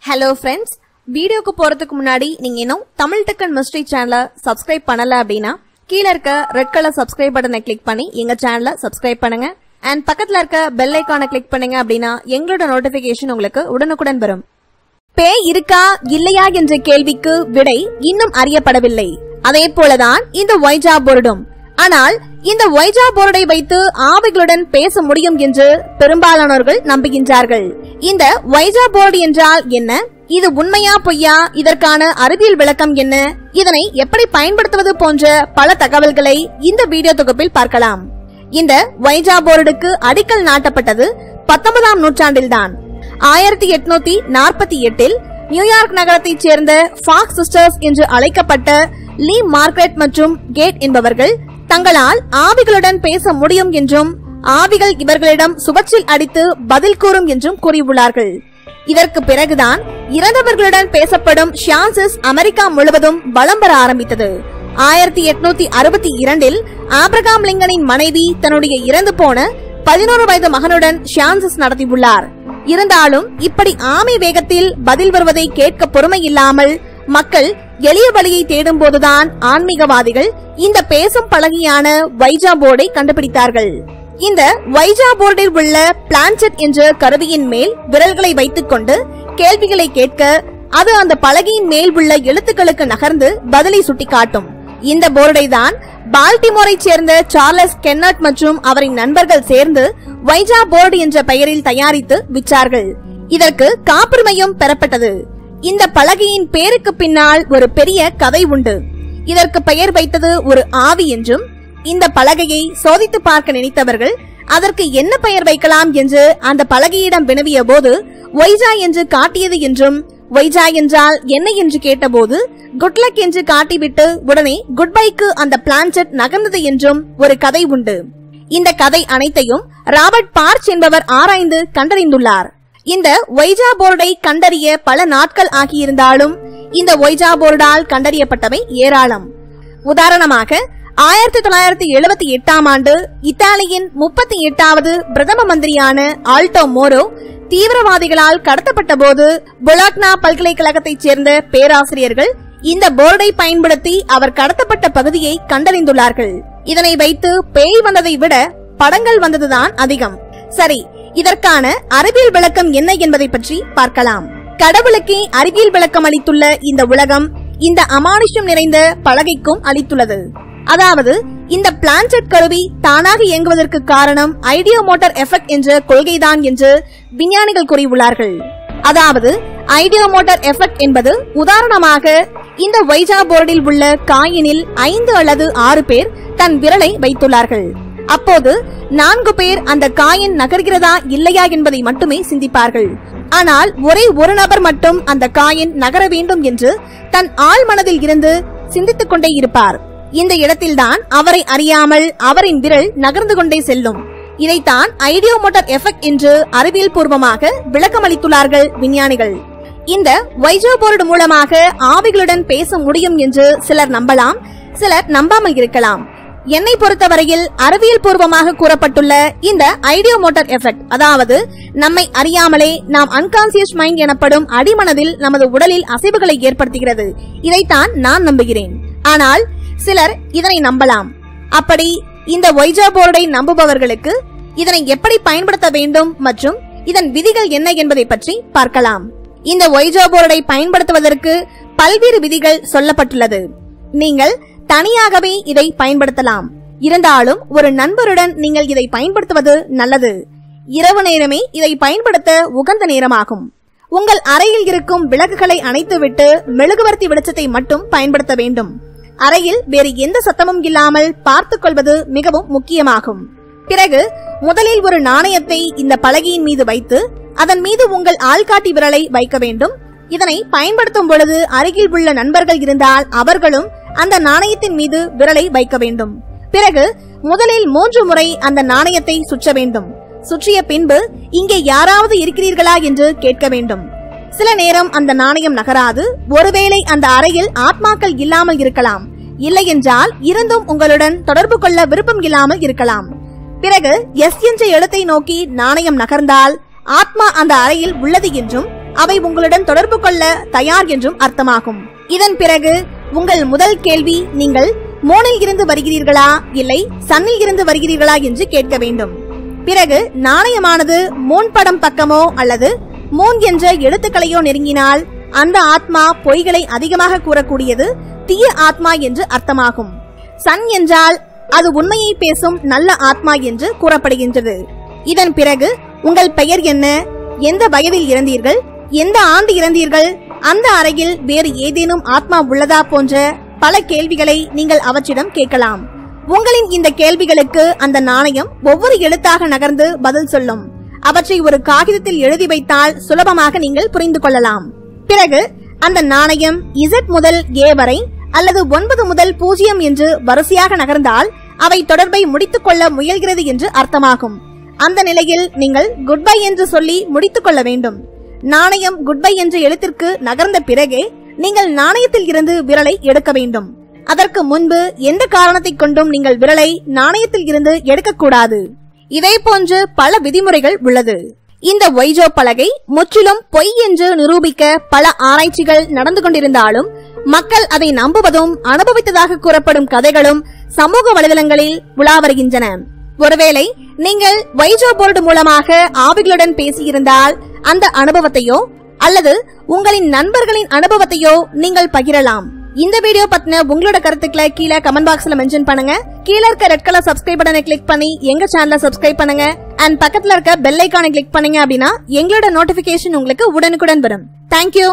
Hello friends, வீடியோக்கு போறதுக்கு முன்னாடி நீங்க இன்னும் தமிழ் டெக் அண்ட் மிஸ்ட்ரி சேனலை சப்ஸ்கிரைப் பண்ணல அப்படினா கீழ இருக்க ரெட் கலர் சப்ஸ்கிரைப் பட்டனை கிளிக் பண்ணி எங்க சேனலை சப்ஸ்கிரைப் பண்ணுங்க and பக்கத்துல இருக்க பெல் ஐகானை கிளிக் பண்ணுங்க அப்படினா எங்களோட நோட்டிபிகேஷன் உங்களுக்கு உடனுக்குடன் வரும். பேய் இருக்கா இல்லையா என்ற கேள்விக்கு விடை இன்னும் அறியப்படவில்லை. அதே போலதான் இந்த ஒய்ஜா போர்டும். ஆனால் இந்த ஒய்ஜா போர்டை வைத்து ஆவிகளுடன் பேச முடியும் என்று பெரும்பாலானோர்கள் நம்புகின்றார்கள். இந்த ஒய்ஜா போர்டு என்றால் என்ன? இது உண்மையா பொய்யா? இதற்கான அறிவியல் விளக்கம் என்ன? இதனை எப்படி பயன்படுத்துவது போன்ற பல தகவல்களை இந்த வீடியோ தொகுப்பில் பார்க்கலாம். இந்த ஒய்ஜா போர்டுக்கு அடிக்கல் நாட்டப்பட்டது 19ஆம் நூற்றாண்டில்தான். 1848 நியூயார்க் நகரத்தைச் சேர்ந்த ஃபாக்ஸ் சிஸ்டர்ஸ் என்று அழைக்கப்பட்ட லீ மார்கரெட் மற்றும் கேட் என்பவர்கள் தங்களால் ஆவிகளுடன் பேச முடியும் என்றும் ஆவிகள் இவர்களிடம் சுவற்றில் அடித்து பதில் கூறும் என்றும் கூறியுள்ளார்கள். இதற்கு பிறகுதான் இறந்தவர்களுடன் பேசப்படும் ஷான்சஸ் அமெரிக்கா முழுவதும் வலம் வர ஆரம்பித்தது. 1862 ஆப்ரகாம் லிங்கனின் மனைவி தன்னுடைய இறந்து போன 11 வயது மகனுடன் ஷான்சஸ் நடத்தியுள்ளார். இருந்தாலும் இப்படி ஆமை வேகத்தில் பதில் வருவதை கேட்க பொறுமை இல்லாமல் மக்கள் எளிய வழியை தேடும் போதுதான் ஆன்மீகவாதிகள் இந்த பேசும் பலகையான ஒய்ஜா போர்டை கண்டுபிடித்தார்கள். இந்த ஒய்ஜா போர்டில் உள்ள பிளான்செட் என்ற கருவியின் மேல் விரல்களை வைத்துக் கொண்டு கேள்விகளை கேட்க அது அந்த பலகையின் மேல் உள்ள எழுத்துக்களுக்கு நகர்ந்து பதிலை சுட்டிக்காட்டும். இந்த போர்டை தான் பால்டிமோரை சேர்ந்த சார்லஸ் கென்னட் மற்றும் அவரின் நண்பர்கள் சேர்ந்து ஒய்ஜா போர்டு என்ற பெயரில் தயாரித்து விற்றார்கள். இதற்கு காப்புரிமையும் பெறப்பட்டது. இந்த பலகையின் பேருக்கு பின்னால் ஒரு பெரிய கதை உண்டு. இதற்கு பெயர் வைத்தது ஒரு ஆவி என்றும், இந்த பலகையை சோதித்து பார்க்க நினைத்தவர்கள் அதற்கு என்ன பெயர் வைக்கலாம் என்று அந்த பலகையிடம் வினவிய போது ஒய்ஜா என்று காட்டியது என்றும், ஒய்ஜா என்றால் என்ன என்று கேட்டபோது குட்லக் என்று காட்டிவிட்டு உடனே குட்பைக்கு அந்த பிளான்செட் நகர்ந்தது என்றும் ஒரு கதை உண்டு. இந்த கதை அனைத்தையும் ராபர்ட் பார்ச் என்பவர் ஆராய்ந்து கண்டறிந்துள்ளார். இந்த ஒய்ஜா போர்டை கண்டறிய பல நாட்கள் ஆகியிருந்தாலும் இந்த ஒய்ஜா போர்டால் கண்டறியப்பட்டவை ஏராளம். உதாரணமாக 1978ஆம் ஆண்டு இத்தாலியின் 38வது பிரதம மந்திரியான ஆல்டோ மோரோ தீவிரவாதிகளால் கடத்தப்பட்ட போது பொலாக்னா பல்கலைக்கழகத்தைச் சேர்ந்த பேராசிரியர்கள் இந்த போர்டை பயன்படுத்தி அவர் கடத்தப்பட்ட பகுதியை கண்டறிந்துள்ளார்கள். இதனை வைத்து பேய் வந்ததை விட படங்கள் வந்ததுதான் அதிகம். சரி, இதற்கான அறிவியல் விளக்கம் என்ன என்பதை பற்றி பார்க்கலாம். கடவுளுக்கே அறிவியல் விளக்கம் அளித்துள்ள இந்த உலகம் இந்த அமானுஷ்யம் நிறைந்த பலகைக்கும் அளித்துள்ளது. அதாவது இந்த பிளான்செட் கருவி தானாக இயங்குவதற்கு காரணம் ஐடியோ மோட்டார் எஃபெக்ட் என்ற கொள்கைதான் என்று விஞ்ஞானிகள் கூறியுள்ளார்கள். அதாவது ஐடியோ மோட்டார் எஃபெக்ட் என்பது உதாரணமாக இந்த ஒய்ஜா போர்டில் உள்ள காயினில் 5 அல்லது 6 பேர் தன் விரலை வைத்துள்ளார்கள். அப்போது 4 பேர் அந்த காயின் நகர்கிறதா இல்லையா என்பதை மட்டுமே சிந்திப்பார்கள். ஆனால் ஒரே ஒரு நபர் மட்டும் அந்த காயின் நகர வேண்டும் என்று தன் ஆழ் மனதில் இருந்து சிந்தித்துக் கொண்டே இருப்பார். இந்த இடத்தில்தான் அவரை அறியாமல் அவரின் விரல் நகர்ந்து கொண்டே செல்லும். இதைத்தான் ஐடியோ மோட்டார் எஃபெக்ட் என்று அறிவியல் பூர்வமாக விளக்கமளித்துள்ளார்கள் விஞ்ஞானிகள். இந்த ஒய்ஜா போர்டு மூலமாக ஆவிகளுடன் பேச முடியும் என்று சிலர் நம்பலாம், சிலர் நம்பாமல் இருக்கலாம். என்னை பொறுத்தவரையில் அறிவியல் பூர்வமாக கூறப்பட்டுள்ள இந்த ஐடியோ மோட்டார் எஃபெக்ட், அதாவது நம்மை அறியாமலே நாம் அன்கான்சியஸ் மைண்ட் எனப்படும் அடிமனதில் நமது உடலில் அசைவுகளை ஏற்படுத்துகிறது. இதைத்தான் நான் நம்புகிறேன். ஆனால் சிலர் இதனை நம்பலாம். அப்படி இந்த ஒய்ஜா போர்டை நம்புபவர்களுக்கு இதனை எப்படி பயன்படுத்த வேண்டும் மற்றும் இதன் விதிகள் என்ன என்பதை பற்றி பார்க்கலாம். இந்த ஒய்ஜா போர்டை பயன்படுத்துவதற்கு பல்வேறு விதிகள் சொல்லப்பட்டுள்ளது. நீங்கள் தனியாகவே இதை பயன்படுத்தலாம். இருந்தாலும் ஒரு நண்பருடன் நீங்கள் இதை பயன்படுத்துவது நல்லது. இரவு நேரமே இதை பயன்படுத்த உகந்த நேரமாகும். உங்கள் அறையில் இருக்கும் விளக்குகளை அணைத்துவிட்டு மெழுகுவர்த்தி வெளிச்சத்தை மட்டும் பயன்படுத்த வேண்டும். அறையில் வேறு எந்த சத்தமும் இல்லாமல் பார்த்துக் கொள்வது மிகவும் முக்கியமாகும். பிறகு முதலில் ஒரு நாணயத்தை இந்த பலகையின் மீது வைத்து அதன் மீது உங்கள் ஆள்காட்டி விரலை வைக்க வேண்டும். இதனை பயன்படுத்தும் பொழுது அருகில் உள்ள நண்பர்கள் இருந்தால் அவர்களும் அந்த நாணயத்தின் மீது விரலை வைக்க வேண்டும். பிறகு முதலில் 3 முறை அந்த நாணயத்தை சுற்ற வேண்டும். சுற்றிய பின்பு இங்கே யாராவது இருக்கிறீர்களா என்று கேட்க வேண்டும். சில நேரம் அந்த நாணயம் நகராது. ஒருவேளை அந்த அறையில் ஆத்மாக்கள் இல்லாமல் இருக்கலாம். இல்லை என்றால் இருந்தும் உங்களுடன் தொடர்பு கொள்ள விருப்பம் இல்லாமல் இருக்கலாம். பிறகு எஸ் என்ற எழுத்தை நோக்கி நாணயம் நகர்ந்தால் ஆத்மா அந்த அறையில் உள்ளது என்றும் அவை உங்களுடன் தொடர்பு கொள்ள தயார் என்றும் அர்த்தமாகும். இதன் பிறகு உங்கள் முதல் கேள்வி நீங்கள் மூனில் இருந்து வருகிறீர்களா இல்லை சன்னில் இருந்து வருகிறீர்களா என்று கேட்க வேண்டும். பிறகு நாணயமானது மூன் படம் பக்கமோ அல்லது மூன் என்ற எழுத்துக்களையோ நெருங்கினால் அந்த ஆத்மா பொய்களை அதிகமாக கூறக்கூடியது தீய ஆத்மா என்று அர்த்தமாகும். சன் என்றால் அது உண்மையை பேசும் நல்ல ஆத்மா என்று கூறப்படுகின்றது. இதன் பிறகு உங்கள் பெயர் என்ன, எந்த வயதில் இறந்தீர்கள், எந்த ஆண்டு இறந்தீர்கள், அந்த அறையில் வேறு ஏதேனும் ஆத்மா உள்ளதா போன்ற பல கேள்விகளை நீங்கள் அவற்றிடம் கேட்கலாம். உங்களின் இந்த கேள்விகளுக்கு அந்த நாணயம் ஒவ்வொரு எழுத்தாக நகர்ந்து பதில் சொல்லும். அவற்றை ஒரு காகிதத்தில் எழுதி வைத்தால் சுலபமாக நீங்கள் புரிந்து கொள்ளலாம். பிறகு அந்த நாணயம் Z முதல் A வரை அல்லது 9 முதல் 0 என்று வரிசையாக நகர்ந்தால் அவை தொடர்பை முடித்துக் கொள்ள முயல்கிறது என்று அர்த்தமாகும். அந்த நிலையில் நீங்கள் குட் பை என்று சொல்லி முடித்துக் கொள்ள வேண்டும். நாணயம் குட் பை என்ற எழுத்திற்கு நகர்ந்த பிறகே நீங்கள் நாணயத்தில் இருந்து விரலை எடுக்க வேண்டும். அதற்கு முன்பு எந்த காரணத்தை கொண்டும் நீங்கள் விரலை நாணயத்தில் இருந்து எடுக்கக்கூடாது. இதே போன்று பல விதிமுறைகள் உள்ளது. இந்த ஒய்ஜோ பலகை முற்றிலும் பொய் என்று நிரூபிக்க பல ஆராய்ச்சிகள் நடந்து கொண்டிருந்தாலும் மக்கள் அதை நம்புவதும் அனுபவித்ததாக கூறப்படும் கதைகளும் சமூக வலைதளங்களில் உலா வருகின்றன. ஒருவேளை நீங்கள் ஒய்ஜோ போர்டு மூலமாக ஆவிகளுடன் பேசியிருந்தால் அந்த அனுபவத்தையோ அல்லது உங்களின் நண்பர்களின் அனுபவத்தையோ நீங்கள் பகிரலாம். இந்த வீடியோ பத்தின உங்களோட கருத்துக்களை கீழே கமெண்ட் பாக்ஸ்ல மென்ஷன் பண்ணுங்க. கீழே இருக்க ரெட் கலர் சப்ஸ்கிரைப் பட்டனை கிளிக் பண்ணி எங்க சேனலை சப்ஸ்கிரைப் பண்ணுங்க. அண்ட் பக்கத்துல இருக்க பெல் ஐகானை கிளிக் பண்ணீங்க அப்படின்னா எங்களோட நோட்டிபிகேஷன் உங்களுக்கு உடனுக்குடன் வரும். தேங்க்யூ.